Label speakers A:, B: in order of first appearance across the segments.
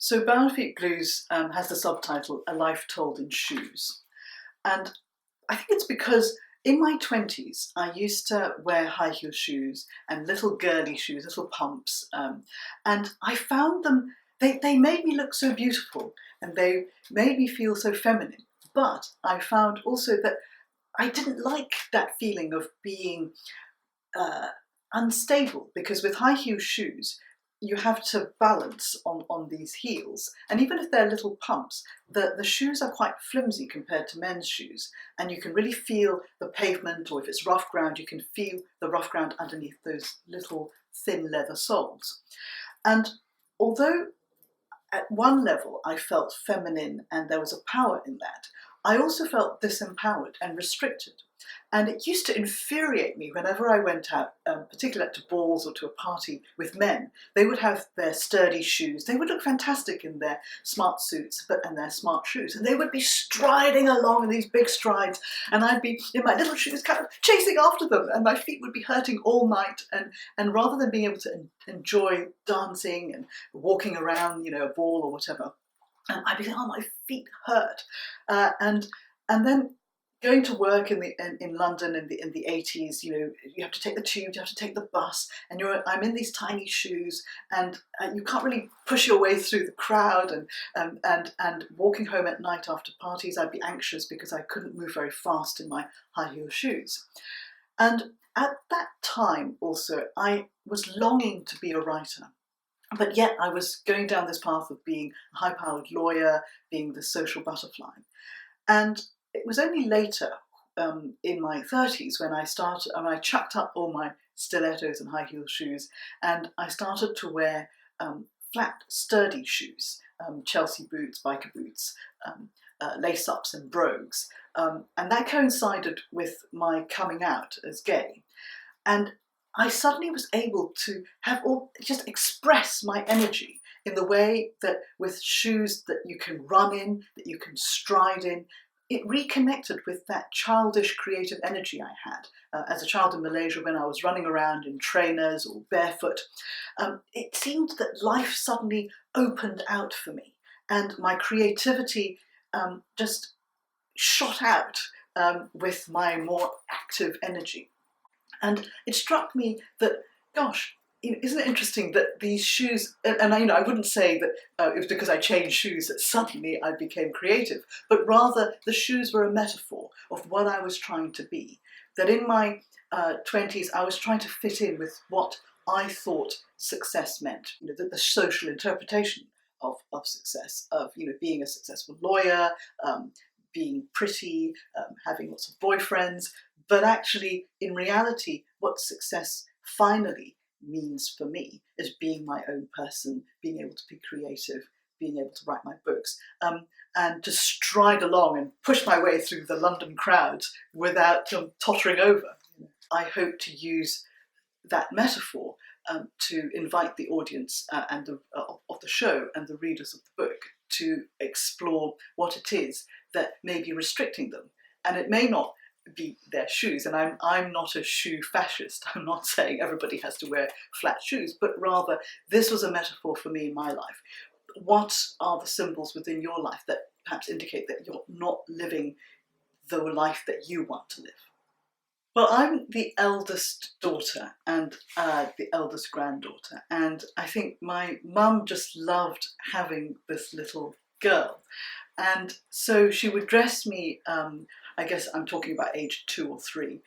A: So Bound Blues has the subtitle A Life Told in Shoes. And I think it's because in my 20s, I used to wear high heel shoes and little girly shoes, little pumps. And I found them, they made me look so beautiful and they made me feel so feminine. But I found also that I didn't like that feeling of being uh, unstable, because with high heel shoes, you have to balance on these heels. And even if they're little pumps, the shoes are quite flimsy compared to men's shoes. And you can really feel the pavement, or if it's rough ground, you can feel the rough ground underneath those little thin leather soles. And although at one level I felt feminine and there was a power in that, I also felt disempowered and restricted. And it used to infuriate me whenever I went out, particularly to balls or to a party with men. They would have their sturdy shoes. They would look fantastic in their smart suits and their smart shoes. And they would be striding along in these big strides. And I'd be in my little shoes kind of chasing after them. And my feet would be hurting all night. And rather than being able to enjoy dancing and walking around, a ball or whatever, I'd be thinking, oh, my feet hurt. And then going to work in London in the 80s, you have to take the tube, you have to take the bus, and I'm in these tiny shoes, and you can't really push your way through the crowd, and walking home at night after parties, I'd be anxious because I couldn't move very fast in my high heel shoes. And at that time also, I was longing to be a writer. But yet I was going down this path of being a high-powered lawyer, being the social butterfly. And it was only later, in my 30s, when I chucked up all my stilettos and high heel shoes, and I started to wear flat, sturdy shoes, Chelsea boots, biker boots, lace-ups and brogues. And that coincided with my coming out as gay. And I suddenly was able to just express my energy in the way that with shoes that you can run in, that you can stride in. It reconnected with that childish creative energy I had as a child in Malaysia when I was running around in trainers or barefoot. It seemed that life suddenly opened out for me, and my creativity just shot out with my more active energy. And it struck me that, gosh, isn't it interesting that these shoes, and I wouldn't say that it was because I changed shoes that suddenly I became creative, but rather the shoes were a metaphor of what I was trying to be. That in my 20s, I was trying to fit in with what I thought success meant, the social interpretation of success, of being a successful lawyer, being pretty, having lots of boyfriends. But actually, in reality, what success finally means for me is being my own person, being able to be creative, being able to write my books, and to stride along and push my way through the London crowds without tottering over. I hope to use that metaphor to invite the audience of the show and the readers of the book to explore what it is that may be restricting them. And it may not be their shoes, and I'm not a shoe fascist. I'm not saying everybody has to wear flat shoes, but rather this was a metaphor for me in my life. What are the symbols within your life that perhaps indicate that you're not living the life that you want to live? Well, I'm the eldest daughter and the eldest granddaughter, and I think my mum just loved having this little girl. And so she would dress me, I guess I'm talking about age 2 or 3,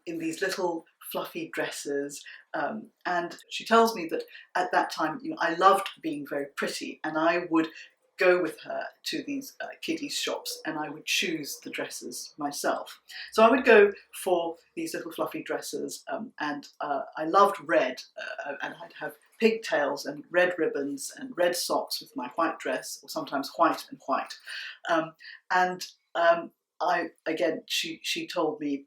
A: in these little fluffy dresses. And she tells me that at that time, I loved being very pretty, and I would go with her to these kiddies shops, and I would choose the dresses myself. So I would go for these little fluffy dresses, and I loved red, and I'd have pigtails and red ribbons and red socks with my white dress, or sometimes white and white. She told me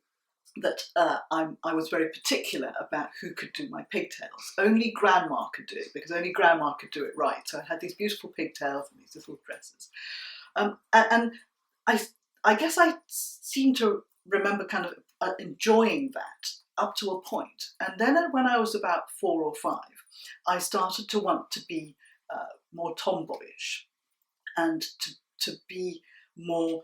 A: that I was very particular about who could do my pigtails. Only grandma could do it, because only grandma could do it right. So I had these beautiful pigtails and these little dresses. And I guess I seem to remember kind of enjoying that up to a point. And then when I was about 4 or 5, I started to want to be more tomboyish, and to be more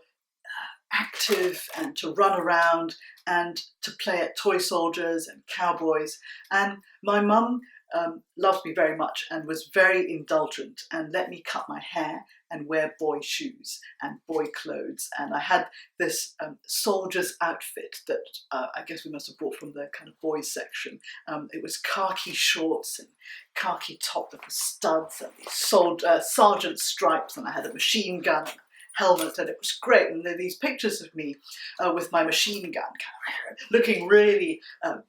A: active and to run around and to play at toy soldiers and cowboys. And my mum loved me very much and was very indulgent and let me cut my hair and wear boy shoes and boy clothes. And I had this soldier's outfit that I guess we must have bought from the kind of boys section. It was khaki shorts and khaki top with the studs and these sergeant stripes, and I had a machine gun and helmet, and it was great. And there are these pictures of me with my machine gun, looking really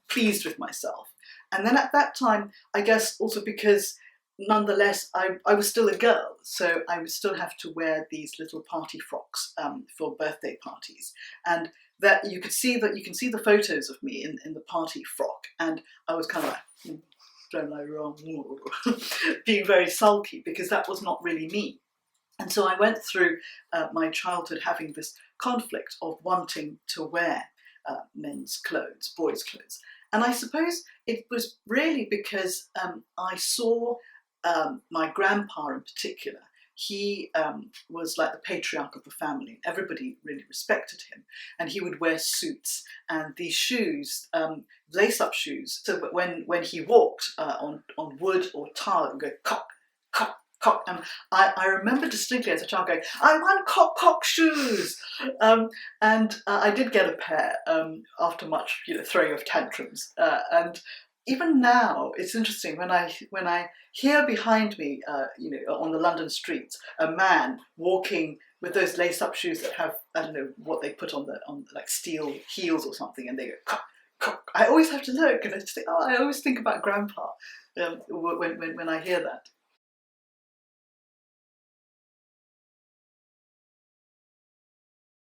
A: pleased with myself. And then at that time, I guess also because nonetheless I was still a girl, so I would still have to wear these little party frocks for birthday parties. And that you can see the photos of me in the party frock, and I was kind of like, don't know wrong, being very sulky because that was not really me. And so I went through my childhood having this conflict of wanting to wear men's clothes, boys' clothes. And I suppose it was really because I saw my grandpa in particular. He was like the patriarch of the family. Everybody really respected him. And he would wear suits and these shoes, lace-up shoes. So when he walked on wood or tar, it would go cock, cock, cock. And I remember distinctly as a child going, I want cock, cock shoes. And I did get a pair after much throwing of tantrums. And even now, it's interesting when I hear behind me, on the London streets, a man walking with those lace-up shoes that have, I don't know what they put on like steel heels or something, and they go cock, cock. I always have to look, and I just think, I always think about Grandpa when I hear that.